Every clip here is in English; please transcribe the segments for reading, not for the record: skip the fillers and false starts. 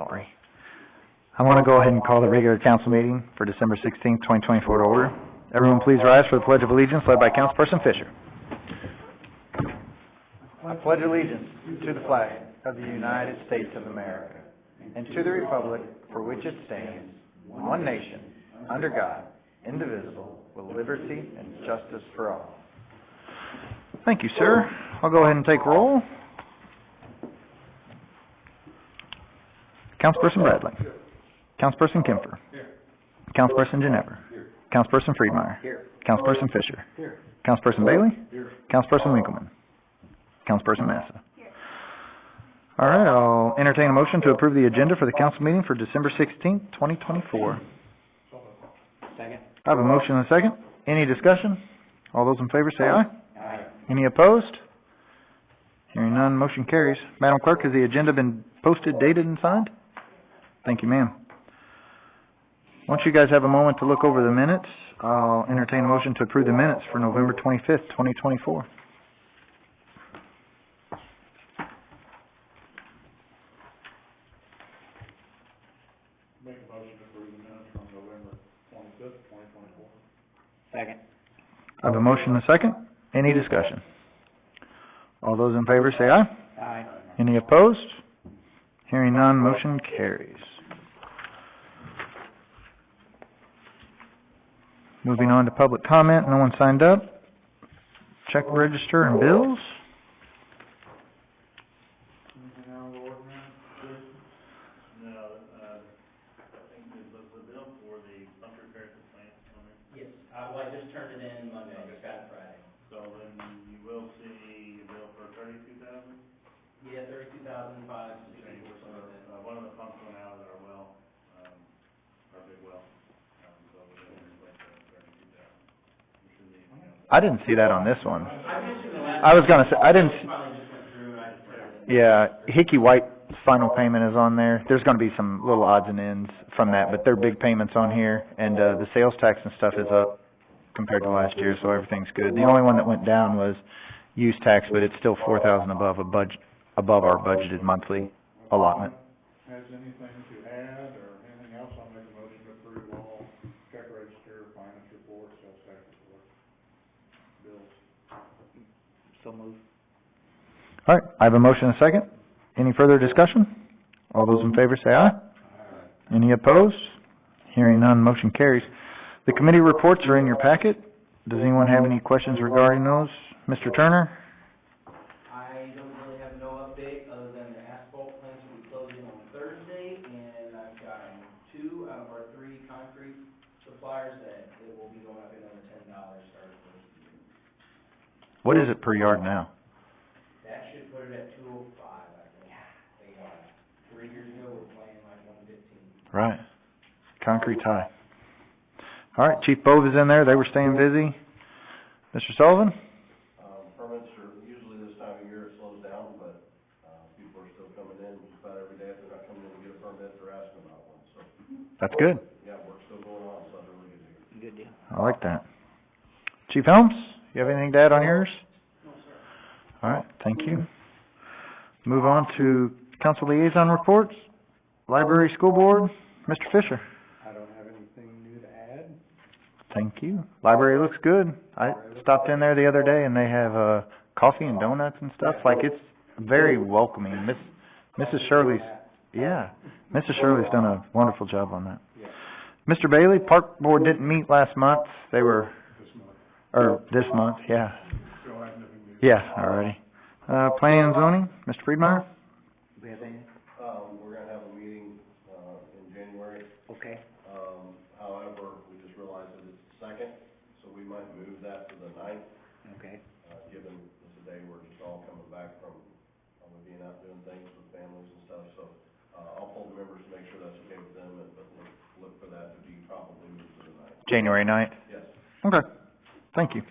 Sorry. I want to go ahead and call the regular council meeting for December 16th, 2024 to order. Everyone please rise for the Pledge of Allegiance led by Councilperson Fisher. I pledge allegiance to the flag of the United States of America and to the republic for which it stands, one nation, under God, indivisible, with liberty and justice for all. Thank you, sir. I'll go ahead and take roll. Councilperson Bradley. Here. Councilperson Kemfer. Here. Councilperson Ginnever. Here. Councilperson Friedmeier. Here. Councilperson Fisher. Here. Councilperson Bailey. Here. Councilperson Winkleman. Councilperson Massa. Here. All right, I'll entertain a motion to approve the agenda for the council meeting for December 16th, 2024. Second. I have a motion and a second. Any discussion? All those in favor say aye. Aye. Any opposed? Hearing none, motion carries. Madam Clerk, has the agenda been posted, dated, and signed? Thank you, ma'am. Once you guys have a moment to look over the minutes, I'll entertain a motion to approve the minutes for November 25th, 2024. Make a motion to approve the minutes from November 25th, 2024. Second. I have a motion and a second. Any discussion? All those in favor say aye. Aye. Any opposed? Hearing none, motion carries. Moving on to public comment. No one signed up. Check register and bills. Anything out of the ordinary? No, I think the bill for the pump repair at the plant coming. Yes, well, I just turned it in Monday, I just got it Friday. So then you will see a bill for $32,000? Yeah, 32,564, something like that. One of the pumps went out at our well, our big well. So we're going to replace that at $32,000. I didn't see that on this one. I mentioned the last. I was gonna say, I didn't. Finally just went through and I just turned it in. Yeah, Hickey White's final payment is on there. There's gonna be some little odds and ends from that, but they're big payments on here, and, the sales tax and stuff is up compared to last year, so everything's good. The only one that went down was use tax, but it's still $4,000 above our budgeted monthly allotment. Has anything to add or anything else? I'll make a motion to approve all check register, finance report, sales tax report, bills. So moved. All right, I have a motion and a second. Any further discussion? All those in favor say aye. Any opposed? Hearing none, motion carries. The committee reports are in your packet. Does anyone have any questions regarding those? Mr. Turner? I don't really have no update other than the asphalt plants will be closing on Thursday, and I've gotten 2 out of our 3 concrete suppliers that it will be going up another $10 starting first of the year. What is it per yard now? That should put it at 205, I think. They, 3 years ago, we were playing like 115. Right. Concrete's high. All right, Chief Bove is in there. They were staying busy. Mr. Sullivan? Permits are, usually this time of year it slows down, but, people are still coming in just about every day. If they're not coming in to get a permit, they're asking about one, so. That's good. Yeah, work's still going on, so that's really good to hear. Good deal. I like that. Chief Helms, you have anything to add on yours? No, sir. All right, thank you. Move on to council liaison reports. Library School Board, Mr. Fisher. I don't have anything new to add. Thank you. Library looks good. I stopped in there the other day and they have, coffee and donuts and stuff. Like, it's very welcoming. Mrs. Shirley's, yeah, Mrs. Shirley's done a wonderful job on that. Yeah. Mr. Bailey, Park Board didn't meet last month. They were, this month, yeah. Still have nothing new. Yeah, alrighty. Planning and zoning, Mr. Friedmeier? Do we have anything? We're gonna have a meeting, in January. Okay. However, we just realized that it's the 2nd, so we might move that to the 9th, Okay. given it's a day we're just all coming back from, being out doing things with families and stuff, so, I'll poll the members to make sure that's okay with them, but look for that to be probably moved to the 9th. January 9th? Yes. Okay, thank you.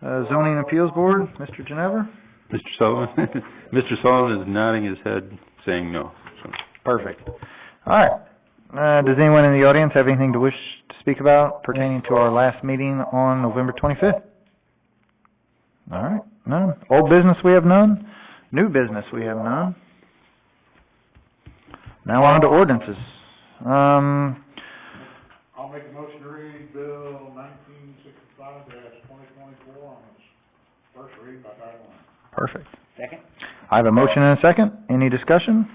Zoning Appeals Board, Mr. Ginnever? Mr. Sullivan? Mr. Sullivan is nodding his head, saying no. So. Perfect. All right. Does anyone in the audience have anything to wish to speak about pertaining to our last meeting on November 25th? All right, none. Old business, we have none. New business, we have none. Now on to ordinances. I'll make a motion to read Bill 1965-2024 on its first reading by title only. Perfect. Second? I have a motion and a second. Any discussion?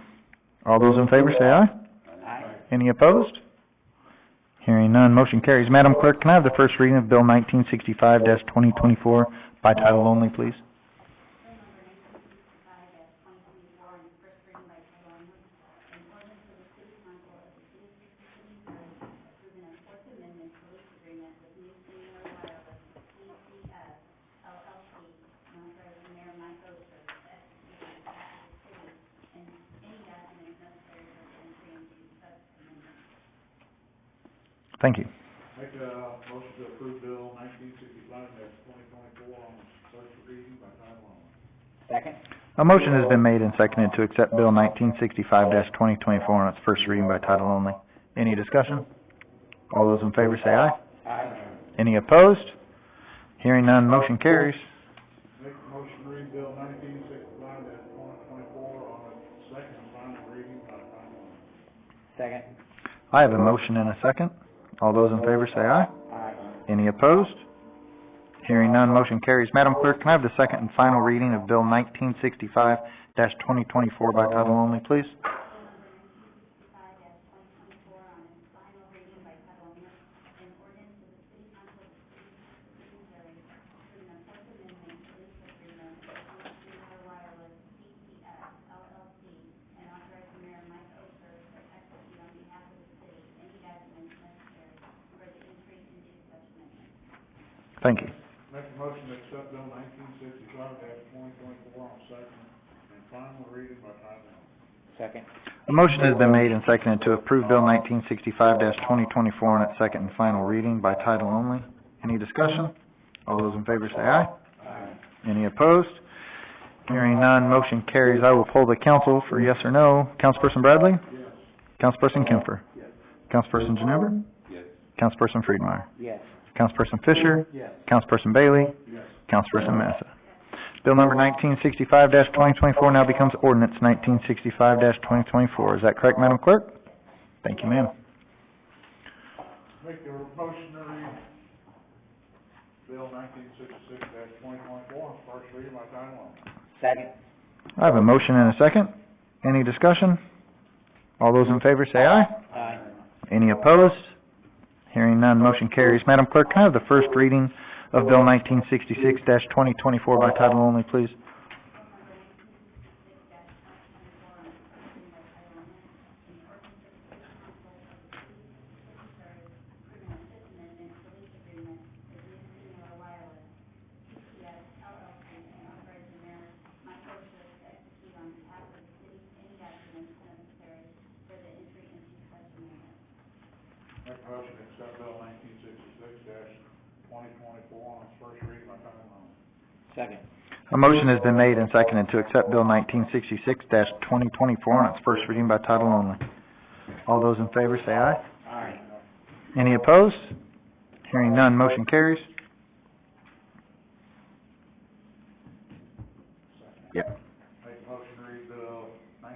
All those in favor say aye. Aye. Any opposed? Hearing none, motion carries. Madam Clerk, can I have the first reading of Bill 1965-2024 by title only, please? Thank you. Make a motion to approve Bill 1965-2024 on its first reading by title only. Second? A motion has been made and seconded to accept Bill 1965-2024 on its first reading by title only. Any discussion? All those in favor say aye. Aye. Any opposed? Hearing none, motion carries. Make a motion to read Bill 1965-2024 on its second and final reading by title only. Second? I have a motion and a second. All those in favor say aye. Aye. Any opposed? Hearing none, motion carries. Madam Clerk, can I have the second and final reading of Bill 1965-2024 by title only, please? Thank you. Make a motion to accept Bill 1965-2024 on second and final reading by title only. Second? A motion has been made and seconded to approve Bill 1965-2024 on its second and final reading by title only. Any discussion? All those in favor say aye. Aye. Any opposed? Hearing none, motion carries. I will poll the council for yes or no. Councilperson Bradley? Yes. Councilperson Kemfer? Yes. Councilperson Ginever? Yes. Councilperson Friedmeier? Yes. Councilperson Fisher? Yes. Councilperson Bailey? Yes. Councilperson Massa? Bill number 1965-2024 now becomes ordinance 1965-2024. Is that correct, Madam Clerk? Thank you, ma'am. Make a motion to read Bill 1966-2024 on first reading by title only. Second? I have a motion and a second. Any discussion? All those in favor say aye. Aye. Any opposed? Hearing none, motion carries. Madam Clerk, can I have the first reading of Bill 1966-2024 by title only, please? Make a motion to accept Bill 1966-2024 on its first reading by title only. Second? A motion has been made and seconded to accept Bill 1966-2024 on its first reading by title only. All those in favor say aye. Aye. Any opposed? Hearing none, motion carries. Yep. Make a motion to read Bill 1966-2024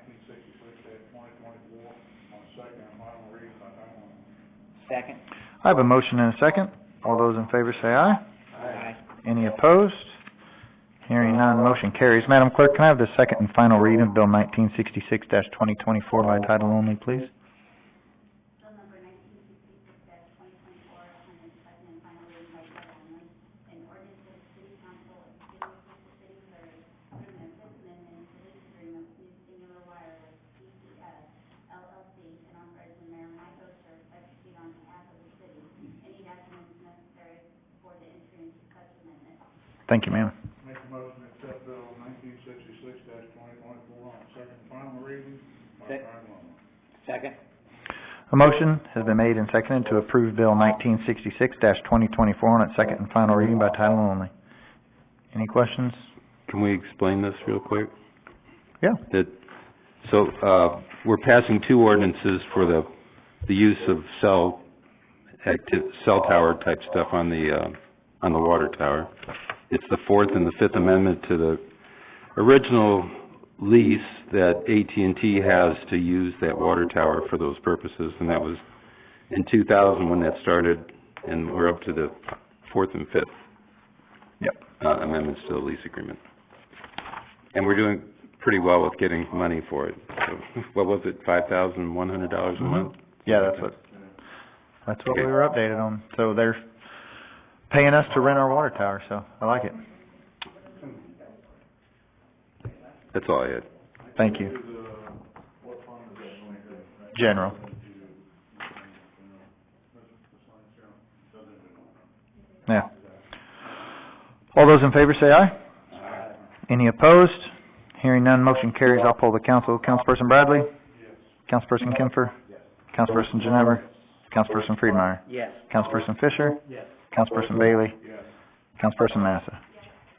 on second and final reading by title only. Second? I have a motion and a second. All those in favor say aye. Aye. Any opposed? Hearing none, motion carries. Madam Clerk, can I have the second and final reading of Bill 1966-2024 by title only, please? Thank you, ma'am. Make a motion to accept Bill 1966-2024 on second and final reading by Sec- title only. Second? A motion has been made and seconded to approve Bill 1966-2024 on its second and final reading by title only. Any questions? Can we explain this real quick? Yeah. We're passing two ordinances for the use of cell tower type stuff on the water tower. It's the Fourth and the Fifth Amendment to the original lease that AT&T has to use that water tower for those purposes, and that was in 2000 when that started, and we're up to the fourth and fifth Yep. amendments to the lease agreement. And we're doing pretty well with getting money for it. So, what was it, $5,100 a month? Yeah, that's what we were updated on. So they're paying us to rent our water tower, so I like it. That's all I had. Thank you. What fund is that going to? General. Yeah. All those in favor say aye. Any opposed? Hearing none, motion carries. I'll poll the council. Councilperson Bradley? Councilperson Kemfer? Councilperson Ginever? Councilperson Friedmeier? Yes. Councilperson Fisher? Yes. Councilperson Bailey? Yes. Councilperson Massa?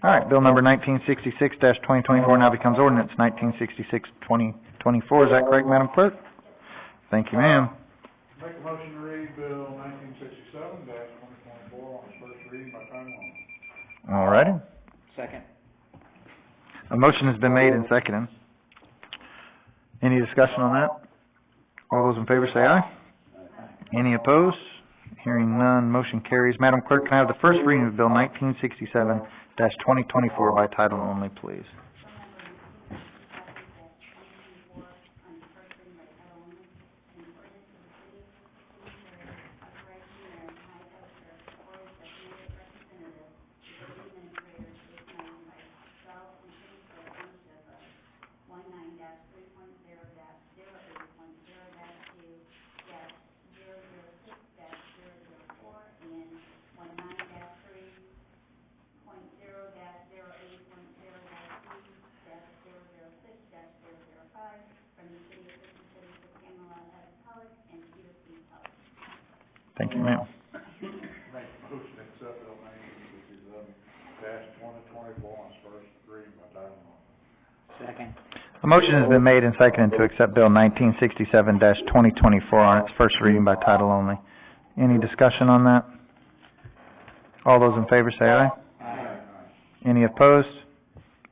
All right, bill number 1966-2024 now becomes ordinance 1966-2024. Is that correct, Madam Clerk? Thank you, ma'am. Make a motion to read Bill 1967-2024 on its first reading by title only. All righty. Second. A motion has been made and seconded. Any discussion on that? All those in favor say aye. Any opposed? Hearing none, motion carries. Madam Clerk, can I have the first reading of Bill 1967-2024 by title only, please? Thank you, ma'am. Make a motion to accept Bill 1967-2024 on its first reading by title only. Second. A motion has been made and seconded to accept Bill 1967-2024 on its first reading by title only. Any discussion on that? All those in favor say aye. Aye. Any opposed?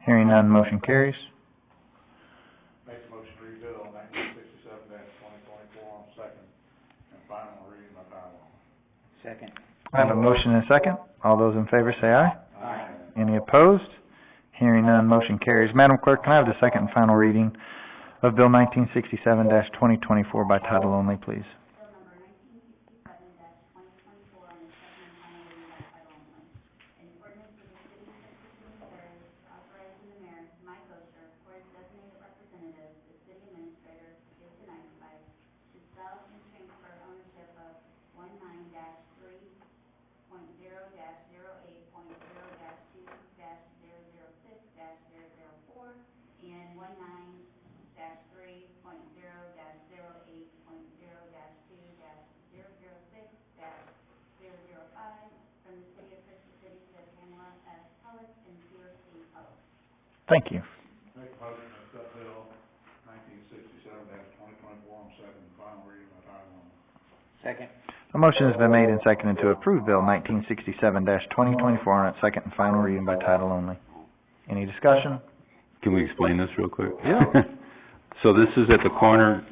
Hearing none, motion carries. Make a motion to read Bill 1967-2024 on second and final reading by title only. Second. I have a motion and a second. All those in favor say aye. Aye. Any opposed? Hearing none, motion carries. Madam Clerk, can I have the second and final reading of Bill 1967-2024 by title only, please? Thank you. Make a motion to accept Bill 1967-2024 on second and final reading by title only. Second. A motion has been made and seconded to approve Bill 1967-2024 on its second and final reading by title only. Any discussion? Can we explain this real quick? Yeah. So this is at the corner,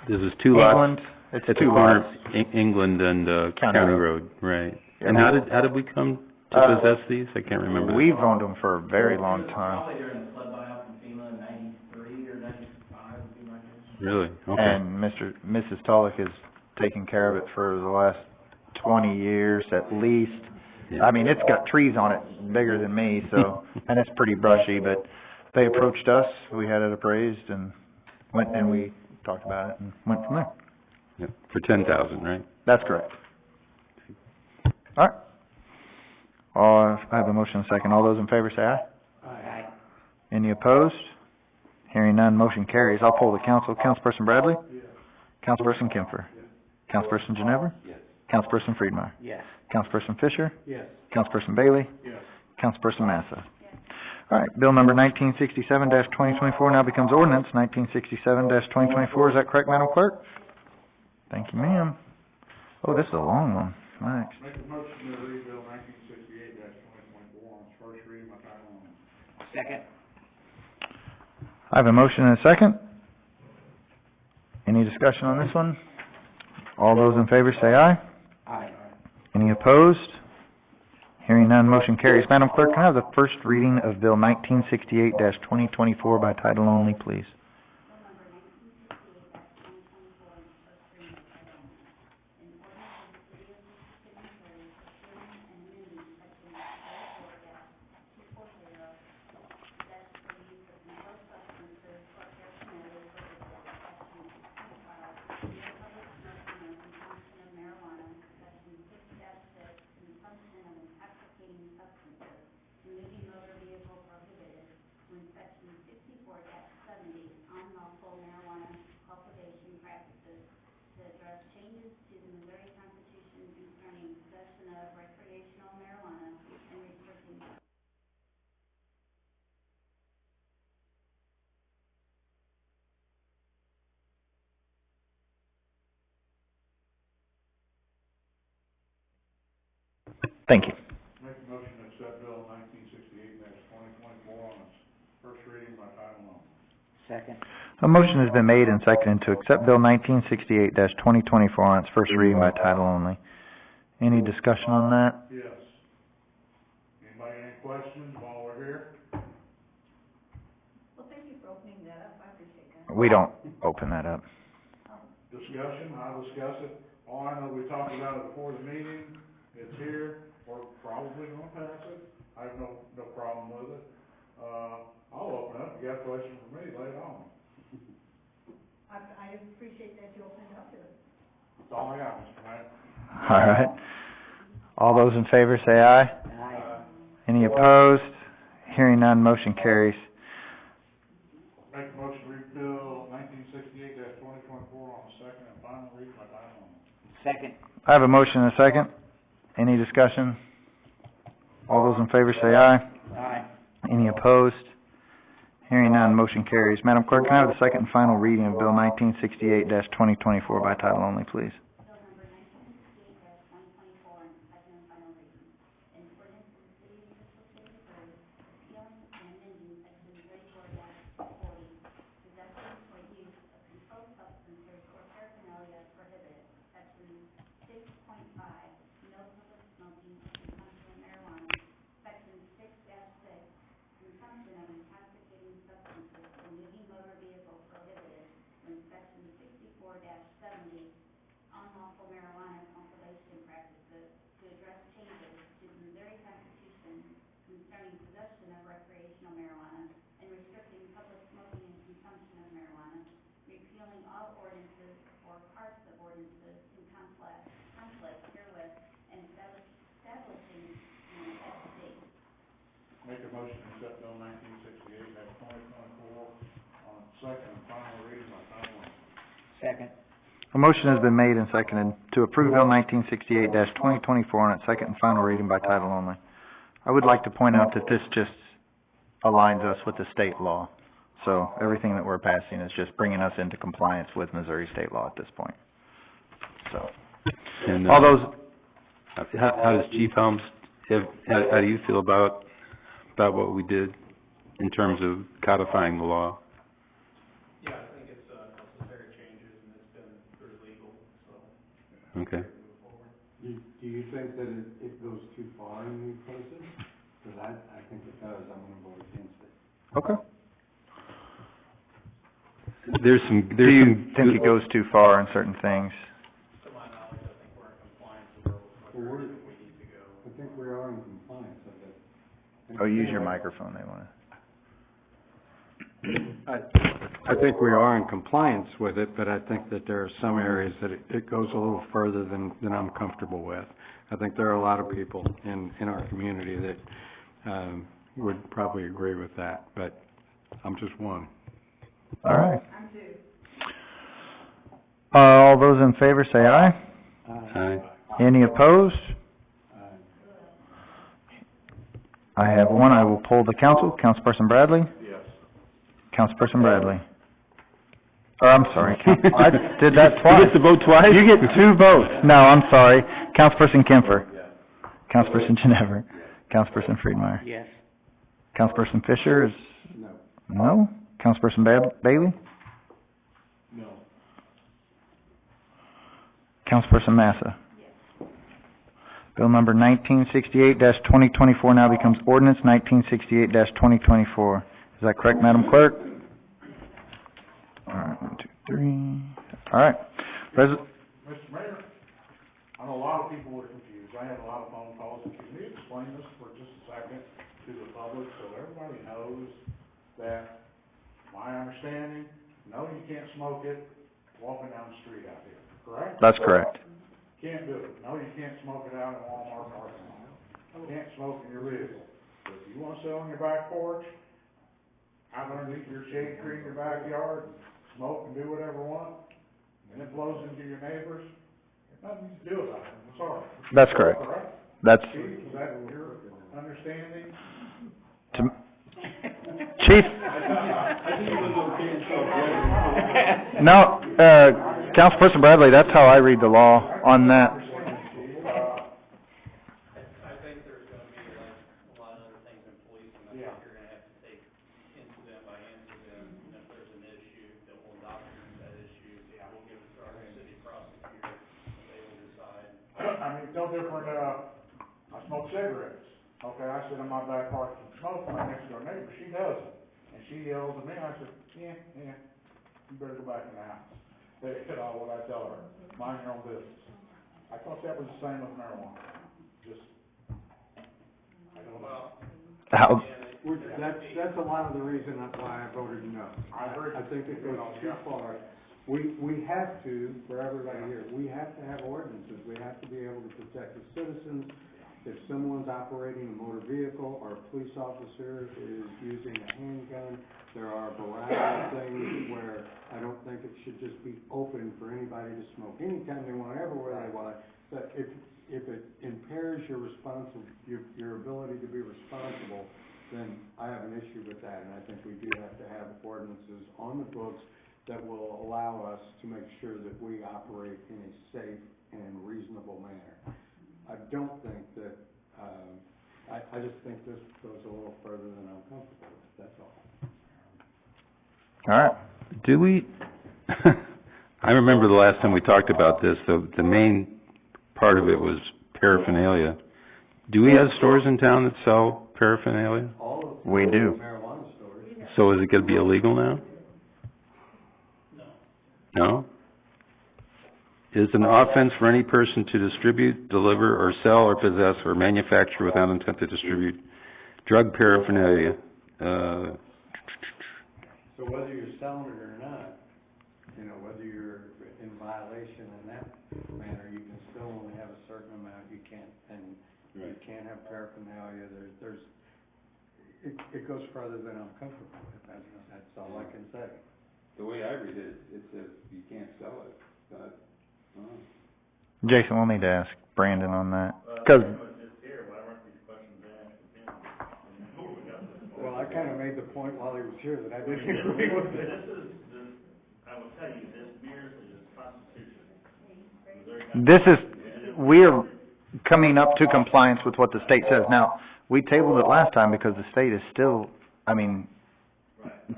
this is two lots. England, it's At the two corner lots. of England and, County County Road. Road, right. Yeah. And how did we come to possess these? I can't remember. We've owned them for a very long time. Probably during the flood buyout from FEMA in 93 or 95, would be my guess. Really? Okay. And Mrs. Tolick has taken care of it for the last 20 years at least. Yeah. I mean, it's got trees on it bigger than me, so, and it's pretty brushy, but they approached us, we had it appraised and went, and we talked about it and went from there. Yep, for 10,000, right? That's correct. All right. I have a motion and a second. All those in favor say aye. Aye. Any opposed? Hearing none, motion carries. I'll poll the council. Councilperson Bradley? Yes. Councilperson Kemfer? Councilperson Ginever? Yes. Councilperson Friedmeier? Yes. Councilperson Fisher? Yes. Councilperson Bailey? Yes. Councilperson Massa? All right, bill number 1967-2024 now becomes ordinance 1967-2024. Is that correct, Madam Clerk? Thank you, ma'am. Oh, this is a long one. Thanks. Make a motion to read Bill 1968-2024 on its first reading by title only. Second. I have a motion and a second. Any discussion on this one? All those in favor say aye. Aye. Any opposed? Hearing none, motion carries. Madam Clerk, can I have the first reading of Bill 1968-2024 by title only, please? Thank you. Make a motion to accept Bill 1968-2024 on its first reading by title only. Second. A motion has been made and seconded to accept Bill 1968-2024 on its first reading by title only. Any discussion on that? Yes. Anybody any questions while we're here? Well, thank you for opening that up, I appreciate that. We don't open that up. Discussion, I'll discuss it. All I know, we talked about it before the meeting, it's here, we're probably gonna pass it. I have no problem with it. I'll open up, if you got a question for me, lay it on. I appreciate that you opened it up to us. That's all I got, Mr. Mayor. All right. All those in favor say aye. Aye. Any opposed? Hearing none, motion carries. Make a motion to read Bill 1968-2024 on the second and final reading by title only. Second. I have a motion and a second. Any discussion? All those in favor say aye. Aye. Any opposed? Hearing none, motion carries. Madam Clerk, can I have the second and final reading of Bill 1968-2024 by title only, please? Make a motion to accept Bill 1968-2024 on its second and final reading by title only. Second. A motion has been made and seconded to approve Bill 1968-2024 on its second and final reading by title only. I would like to point out that this just aligns us with the state law. So everything that we're passing is just bringing us into compliance with Missouri state law at this point. So, And, all those, how does Chief Helms, how do you feel about what we did in terms of codifying the law? Yeah, I think it's, necessary changes, and it's been pretty legal, so. Okay. Move forward. Do you think that it goes too far in new places? Because I think it does, I'm gonna vote against it. okay. There's some, Do you think it goes too far in certain things? To my knowledge, I think we're in compliance with where we need to go. I think we are in compliance of it. Oh, use your microphone, they wanna. I think we are in compliance with it, but I think that there are some areas that it goes a little further than I'm comfortable with. I think there are a lot of people in our community that, would probably agree with that, but I'm just one. All right. I'm too. All those in favor say aye. Aye. Any opposed? I have one. I will poll the council. Councilperson Bradley? Yes. Councilperson Bradley. Or, I'm sorry, I did that twice. You get to vote twice? You get two votes. No, I'm sorry. Councilperson Kemfer. Councilperson Ginever. Councilperson Friedmeier. Yes. Councilperson Fisher is, No. no? Councilperson Bailey? No. Councilperson Massa? Bill number 1968-2024 now becomes ordinance 1968-2024. Is that correct, Madam Clerk? All right, 1, 2, 3. All right. Mr. Mayor, I know a lot of people were confused. I had a lot of phone calls. Can you explain this for just a second to the public so everybody knows that my understanding, no, you can't smoke it walking down the street out here, correct? That's correct. Can't do it. No, you can't smoke it out in Walmart parking lot. Can't smoke in your vehicle. If you wanna sit on your back porch, out underneath your shade tree in your backyard, smoke and do whatever you want, and it blows into your neighbors, there's nothing you can do about it. I'm sorry. That's correct. Correct? That's, Chief, is that your understanding? Chief? No, Councilperson Bradley, that's how I read the law on that. I think there's gonna be like a lot of other things in policing, I think Yeah. you're gonna have to take incident by incident, and if there's an issue, then we'll document that issue, we'll give it to our city prosecutor, and they will decide. I mean, it's no different, I smoke cigarettes. Okay, I sit in my back porch and smoke, my next door neighbor, she doesn't. And she yells at me, I said, yeah, you better go back in the house. That's what I tell her, mind your own business. I thought that was the same with marijuana, just, I don't know. How, That's a lot of the reason why I voted no. I agree. I think it goes too far. We have to, for everybody here, we have to have ordinances. We have to be able to protect the citizens. If someone's operating a motor vehicle or a police officer is using a handgun, there are a variety of things where I don't think it should just be open for anybody to smoke anytime they want, everywhere they want. But if it impairs your ability to be responsible, then I have an issue with that, and I think we do have to have ordinances on the books that will allow us to make sure that we operate in a safe and reasonable manner. I don't think that, I just think this goes a little further than I'm comfortable with, that's all. all right. Do we, I remember the last time we talked about this, the main part of it was paraphernalia. Do we have stores in town that sell paraphernalia? All of We do. marijuana stores. So is it gonna be illegal now? No? Is an offense for any person to distribute, deliver, or sell, or possess, or manufacture without intent to distribute drug paraphernalia, So whether you're selling it or not, you know, whether you're in violation in that manner, you can still only have a certain amount, you can't have paraphernalia, it goes further than I'm comfortable with, that's all I can say. The way I read it, it says you can't sell it, but, Jason, we'll need to ask Brandon on that. 'Cause Well, I kinda made the point while he was here that I didn't agree with it. I will tell you, this mirrors the Constitution. this is, we're coming up to compliance with what the state says. Now, we tabled it last time because the state is still, I mean,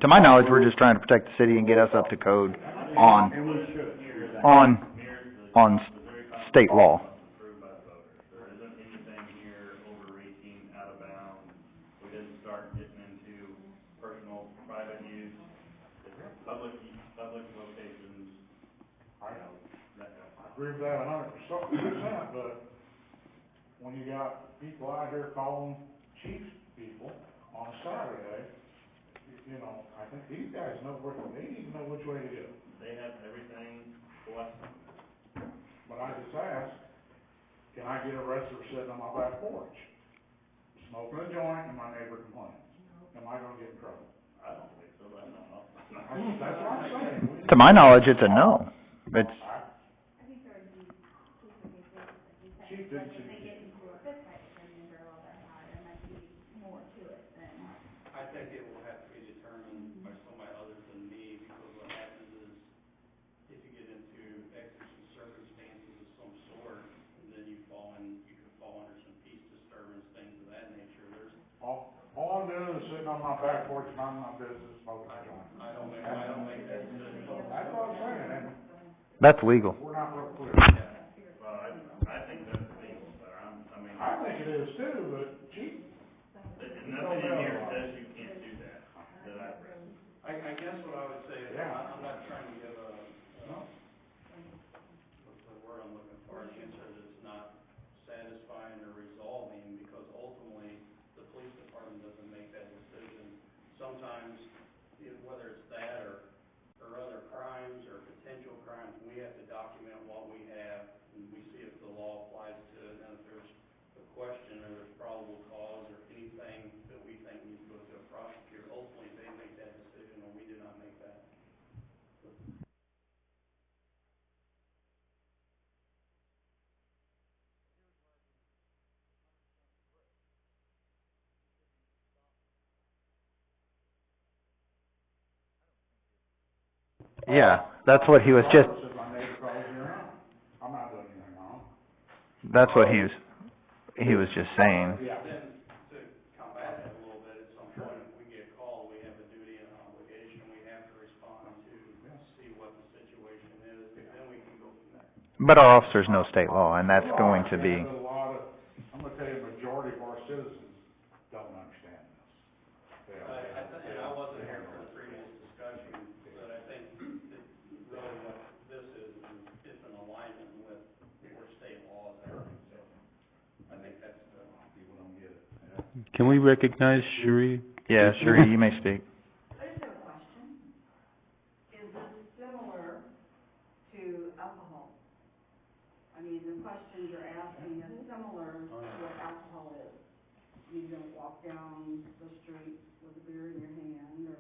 to my knowledge, we're just trying to protect the city and get us up to code on state law. Approved by the voters. There isn't anything here over 18 out of bounds. We didn't start getting into personal, private use. It's public locations, I agree with that 100%, but when you got people out here calling chiefs people on a Saturday, you know, I think these guys know they need to know which way to go. They have everything blessed. But I just asked, can I get arrested for sitting on my back porch, smoking a joint and my neighbor complains? Am I gonna get in trouble? I don't think so, but no. That's what I'm saying. To my knowledge, it's a no. It's, I think there would be Chief didn't see. they get into a fist fight with their neighbor a little bit higher, there might be more to it than. I think it will have to be determined by somebody other than me, because what happens is, if you get into exigent circumstances of some sort, then you could fall under some peace disturbance, things of that nature, there's. All I'm doing is sitting sitting on my back porch, minding my business, smoking a joint. I don't make that decision. That's what I'm saying, and That's legal. we're not real clear. Well, I think that's legal, sir, I think it is too, but gee. nothing in here says you can't do that I've read. I guess what I would say is, Yeah. I'm not trying to give what's the word I'm looking for, an answer that's not satisfying or resolving, because ultimately, the police department doesn't make that decision. Sometimes, whether it's that or other crimes or potential crimes, we have to document what we have, and we see if the law applies to it, and if there's a question or there's probable cause or anything that we think needs to go to a prosecutor, ultimately, they make that decision, or we do not make that. Yeah, that's what he was just, Says my neighbor calls me around. I'm not doing anything wrong. that's what he was just saying. Yeah. Then, to combat that a little bit, at some point, if we get called, we have a duty and an obligation, we have to respond to see what the situation is, and then we can go from there. But our officers know state law, and that's going to be, Yeah, but a lot of, I'm gonna tell you, a majority of our citizens don't understand this. They don't. And I wasn't here for the previous discussion, but I think that really what this is an alignment with where state laws are. So I think that's People don't get it. Can we recognize Sheree? yeah, sure, you may speak. I just have a question. Is this similar to alcohol? I mean, the questions you're asking is similar to what alcohol is. You don't walk down the street with a beer in your hand or,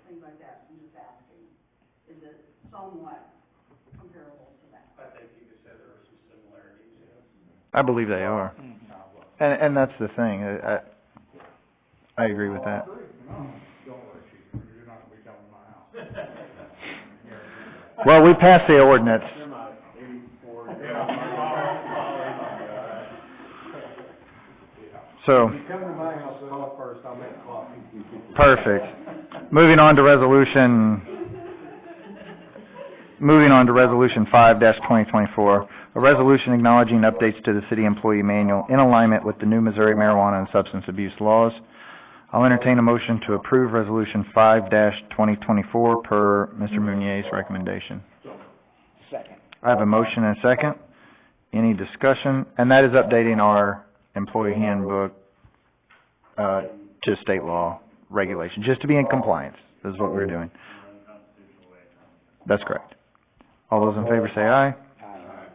things like that. I'm just asking. Is it somewhat comparable to that? I think you could say there are some similarities, yes. I believe they are. And that's the thing, I agree with that. No, don't worry, chief, you're not gonna be coming to my house. Well, we passed the ordinance. So, If you come to my house, call first, I'll make coffee. perfect. Moving on to resolution 5-2024, a resolution acknowledging updates to the city employee manual in alignment with the new Missouri marijuana and substance abuse laws. I'll entertain a motion to approve resolution 5-2024 per Mr. Mounier's recommendation. Second. I have a motion and a second. Any discussion? And that is updating our employee handbook, to state law regulation, just to be in compliance, is what we're doing. That's correct. All those in favor say aye. Aye.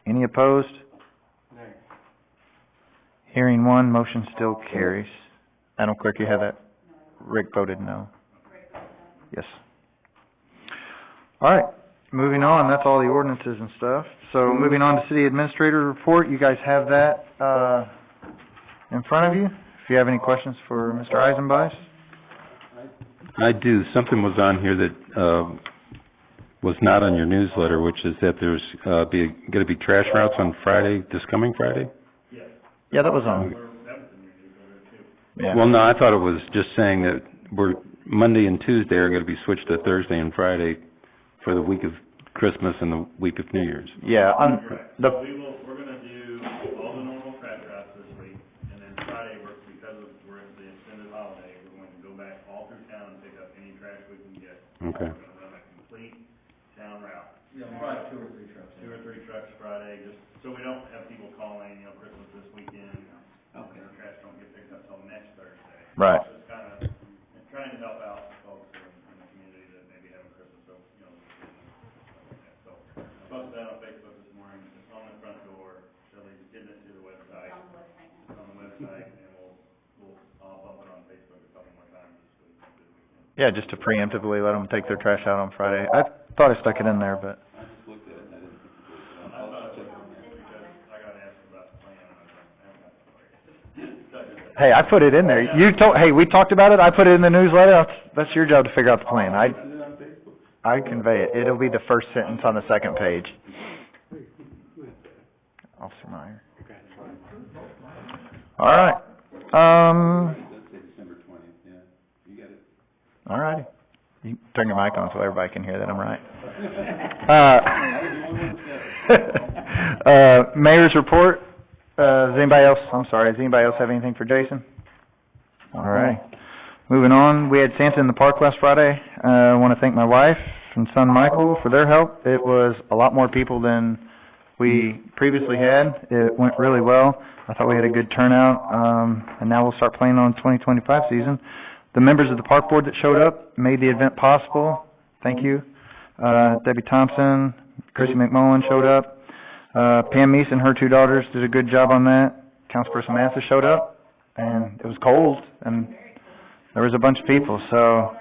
Any opposed? Nay. Hearing one, motion still carries. Madam Clerk, you have that? Rick voted no. Yes. All right, moving on, that's all the ordinances and stuff. So moving on to city administrator report, you guys have that, in front of you. If you have any questions for Mr. Eisenbeis? I do. Something was on here that, was not on your newsletter, which is that there's, gonna be trash routes on Friday, this coming Friday? Yeah, that was on. Yeah. Well, no, I thought it was just saying that Monday and Tuesday are gonna be switched to Thursday and Friday for the week of Christmas and the week of New Year's. Yeah, So we're gonna do all the normal trash routes this week, and then Friday, because we're at the extended holiday, we're going to go back all through town and pick up any trash we can get. Okay. We're gonna run a complete town route. Yeah, probably 2 or 3 trucks. 2 or 3 trucks Friday, just so we don't have people calling, Christmas this weekend, Okay. their trash don't get picked up till next Thursday. Right. So it's kinda trying to help out folks in the community that maybe having Christmas, so, So, I posted that on Facebook this morning, it's on the front door, Shelley's getting it to the website. It's on the website, and I'll bump it on Facebook a couple more times this week. yeah, just to preemptively let them take their trash out on Friday. I thought I stuck it in there, but, I thought it was, because I got asked about the plan, and I was like, I haven't got the plan. hey, I put it in there. Hey, we talked about it, I put it in the newsletter, that's your job to figure out the plan. I convey it. It'll be the first sentence on the second page. Officer Meyer. All right, turn your mic on so everybody can hear that I'm right. Mayor's report, does anybody else have anything for Jason? All right. Moving on, we had Santa in the park last Friday. I want to thank my wife and son Michael for their help. It was a lot more people than we previously had. It went really well. I thought we had a good turnout, and now we'll start playing on 2025 season. The members of the park board that showed up made the event possible. Thank you. Debbie Thompson, Chrissy McMullen showed up. Pam Meese and her 2 daughters did a good job on that. Councilperson Massa showed up, and it was cold, and there was a bunch of people, so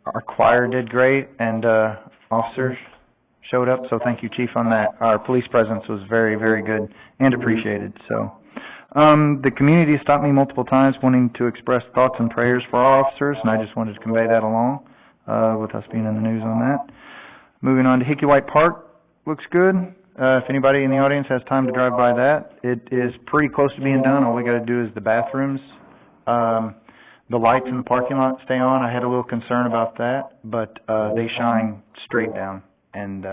our choir did great, and officers showed up, so thank you, Chief, on that. Our police presence was very, very good and appreciated, so. The community stopped me multiple times wanting to express thoughts and prayers for our officers, and I just wanted to convey that along, with us being in the news on that. Moving on to Hickey White Park, looks good. If anybody in the audience has time to drive by that, it is pretty close to being done. All we gotta do is the bathrooms. The lights in the parking lot stay on. I had a little concern about that, but, they shine straight down, and,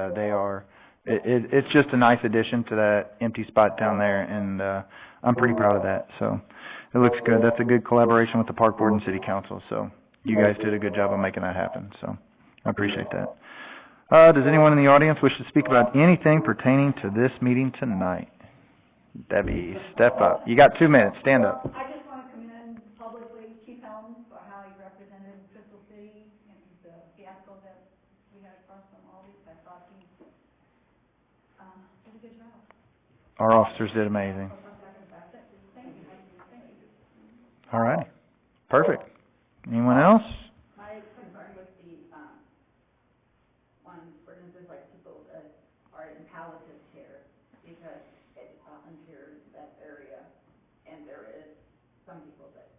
it's just a nice addition to that empty spot down there, and, I'm pretty proud of that, so it looks good. That's a good collaboration with the park board and city council, so you guys did a good job of making that happen, so I appreciate that. Does anyone in the audience wish to speak about anything pertaining to this meeting tonight? Debbie, step up. You got 2 minutes, stand up. I just want to commend publicly Chief Helms for how he represented Crystal City and the fiasco that we had across from Aldi's. I thought he, did a good job. Our officers did amazing. All right, perfect. Anyone else? My concern with the, one, for instance, like people that are in palliative care, because it's volunteer that area, and there is some people that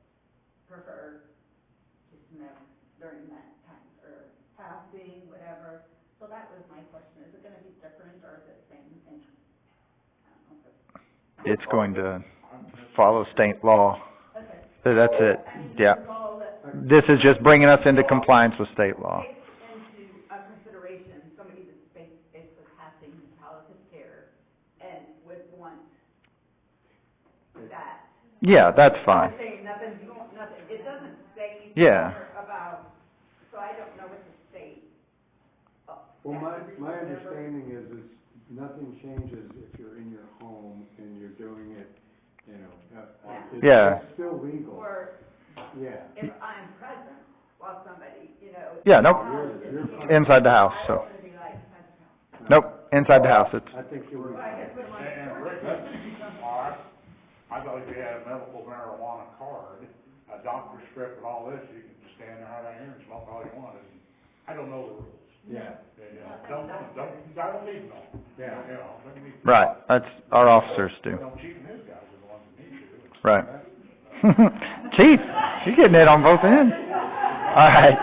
prefer to smoke during that time, or fasting, whatever. So that was my question, is it gonna be different, or is it the same thing? I don't know if it's... It's going to follow state law. Okay. So that's it, yeah. This is just bringing us into compliance with state law. Into consideration, somebody that's basically passing palliative care and would want that. Yeah, that's fine. I'm saying nothing, it doesn't say Yeah. about, so I don't know what the state. Well, my understanding is nothing changes if you're in your home and you're doing it, you know, Yeah. it's still legal. Or Yeah. if I'm present while somebody, you know. Yeah, nope. You're Inside the house, so. Nope, inside the house, it's, I think you were. And Rick, all right, I thought if you had a medical marijuana card, a doctor's script and all this, you can just stand there right here and smoke all you want. I don't know the rules. Yeah. You know, I don't need no. Yeah. You know, don't need. right, that's, our officers do. No, Chief and his guys are the ones that need to. Right. Chief, you're getting it on both ends. All right.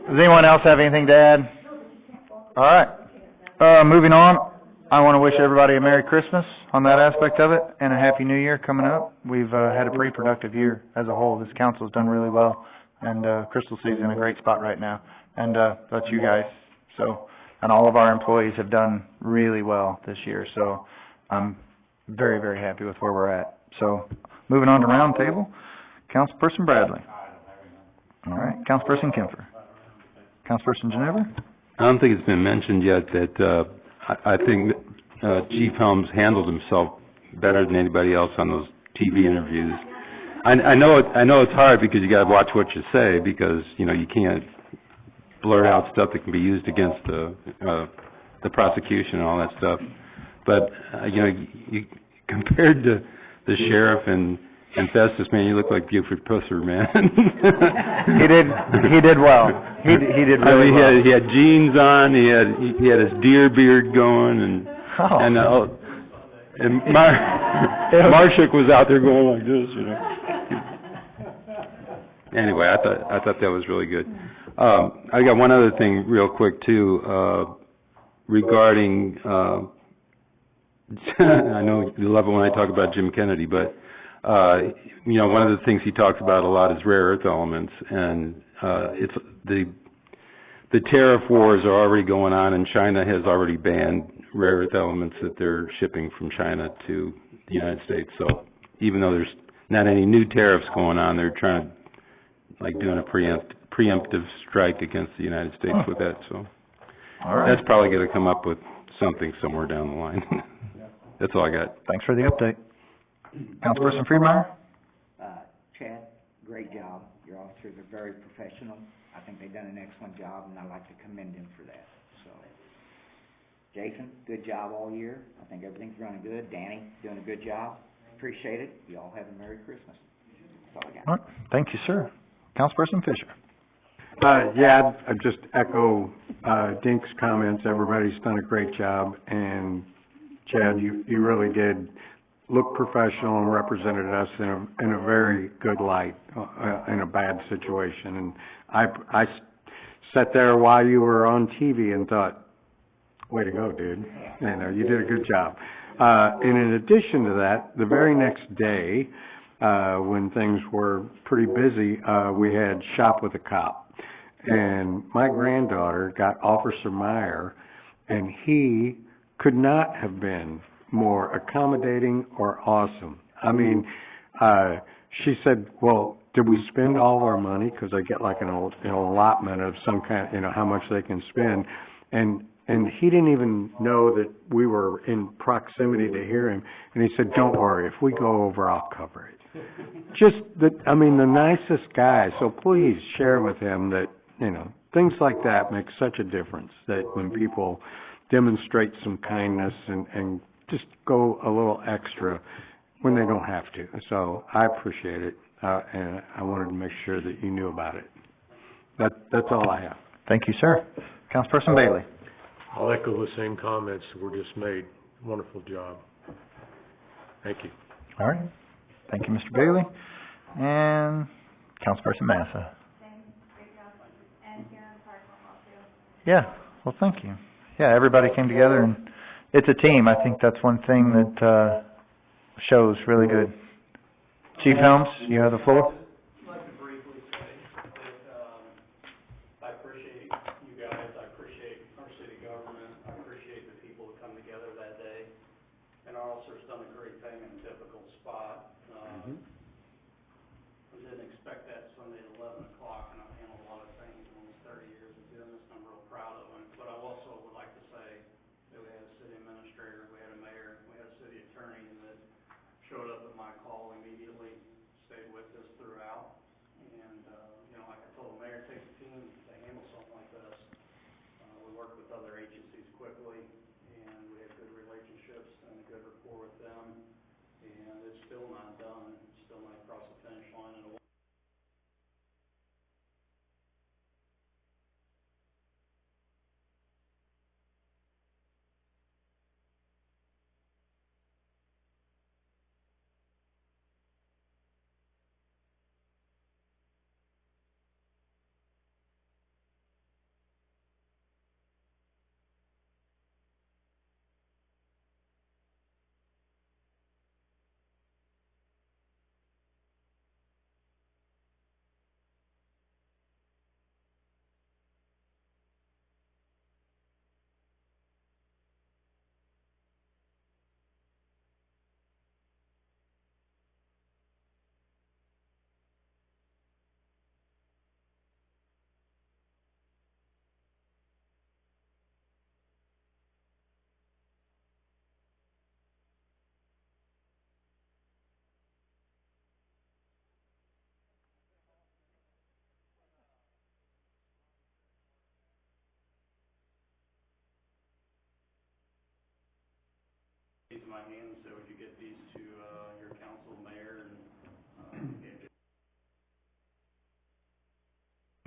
Does anyone else have anything to add? All right. Moving on, I want to wish everybody a Merry Christmas on that aspect of it, and a Happy New Year coming up. We've had a pretty productive year as a whole. This council's done really well, and Crystal City's in a great spot right now, and that's you guys. So, and all of our employees have done really well this year, so I'm very, very happy with where we're at. So, moving on to round table, Councilperson Bradley. All right, Councilperson Kemfer. Councilperson Ginevra? I don't think it's been mentioned yet that, I think, Chief Helms handled himself better than anybody else on those TV interviews. I know it's hard because you gotta watch what you say, because, you know, you can't blurt out stuff that can be used against the prosecution and all that stuff. But, you know, you compared to the sheriff and Festus, man, you look like Buford Pusser, man. He did well. He did really well. He had jeans on, he had his deer beard going, and Marshak was out there going like this, you know. Anyway, I thought that was really good. I got one other thing real quick too, regarding, I know you love it when I talk about Jim Kennedy, but, you know, one of the things he talks about a lot is rare earth elements, and, it's, the tariff wars are already going on, and China has already banned rare earth elements that they're shipping from China to the United States. So even though there's not any new tariffs going on, they're trying to, like, doing a preemptive strike against the United States with that, so. All right. That's probably gonna come up with something somewhere down the line. That's all I got. Thanks for the update. Councilperson Freemeyer? Chad, great job. Your officers are very professional. I think they've done an excellent job, and I'd like to commend them for that, so. Jason, good job all year. I think everything's running good. Danny, doing a good job. Appreciate it. You all have a Merry Christmas. That's all I got. All right, thank you, sir. Councilperson Fisher? Yeah, I'd just echo, Dink's comments. Everybody's done a great job, and Chad, you really did look professional and represented us in a very good light, in a bad situation. And I sat there while you were on TV and thought, way to go, dude. You know, you did a good job. And in addition to that, the very next day, when things were pretty busy, we had Shop with a Cop. And my granddaughter got Officer Meyer, and he could not have been more accommodating or awesome. I mean, she said, well, did we spend all our money? Because I get like an allotment of some kind, you know, how much they can spend. And he didn't even know that we were in proximity to hear him. And he said, don't worry, if we go over, I'll cover it. Just the nicest guy. So please share with him that, you know, things like that make such a difference, that when people demonstrate some kindness and just go a little extra when they don't have to. So I appreciate it, and I wanted to make sure that you knew about it. That's all I have. Thank you, sir. Councilperson Bailey? I'll echo the same comments that were just made. Wonderful job. Thank you. All right. Thank you, Mr. Bailey. And Councilperson Massa? Great job, and here in Parkville too. Yeah, well, thank you. Yeah, everybody came together, and it's a team. I think that's one thing that, shows really good. Chief Helms, you have the floor. I'd like to briefly say that, I appreciate you guys, I appreciate our city government, I appreciate the people that come together that day. And our officers done a great thing in a difficult spot. I didn't expect that Sunday at 11 o'clock, and I've handled a lot of things in almost 30 years of doing this, and I'm real proud of them. But I also would like to say that we had a city administrator, we had a mayor, we had a city attorney that showed up at my call immediately, stayed with us throughout. And, you know, like I told the mayor, it takes a team to handle something like this. We worked with other agencies quickly, and we had good relationships and a good rapport with them. And it's still not done, it's still not across the finish line in a in my hands, so would you get these to, your council, mayor, and,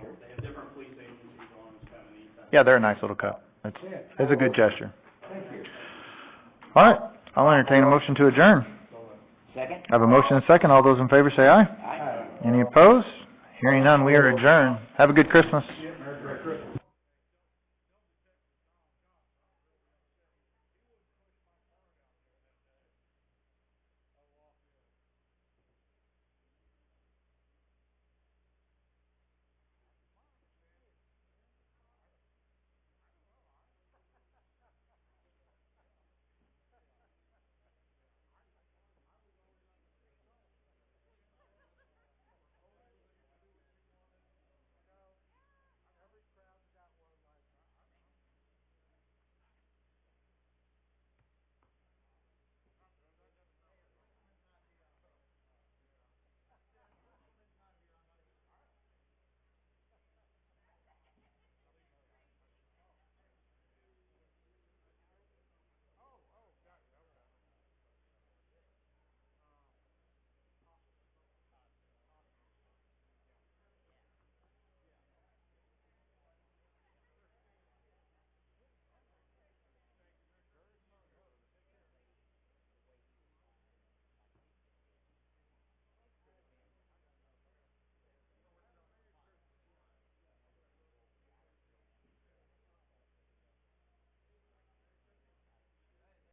they have different police agencies on, it's kind of neat. Yeah, they're a nice little cup. It's a good gesture. Thank you. All right, I'll entertain a motion to adjourn. Second? I have a motion and a second. All those in favor say aye. Aye. Any opposed? Hearing none, we are adjourned. Have a good Christmas.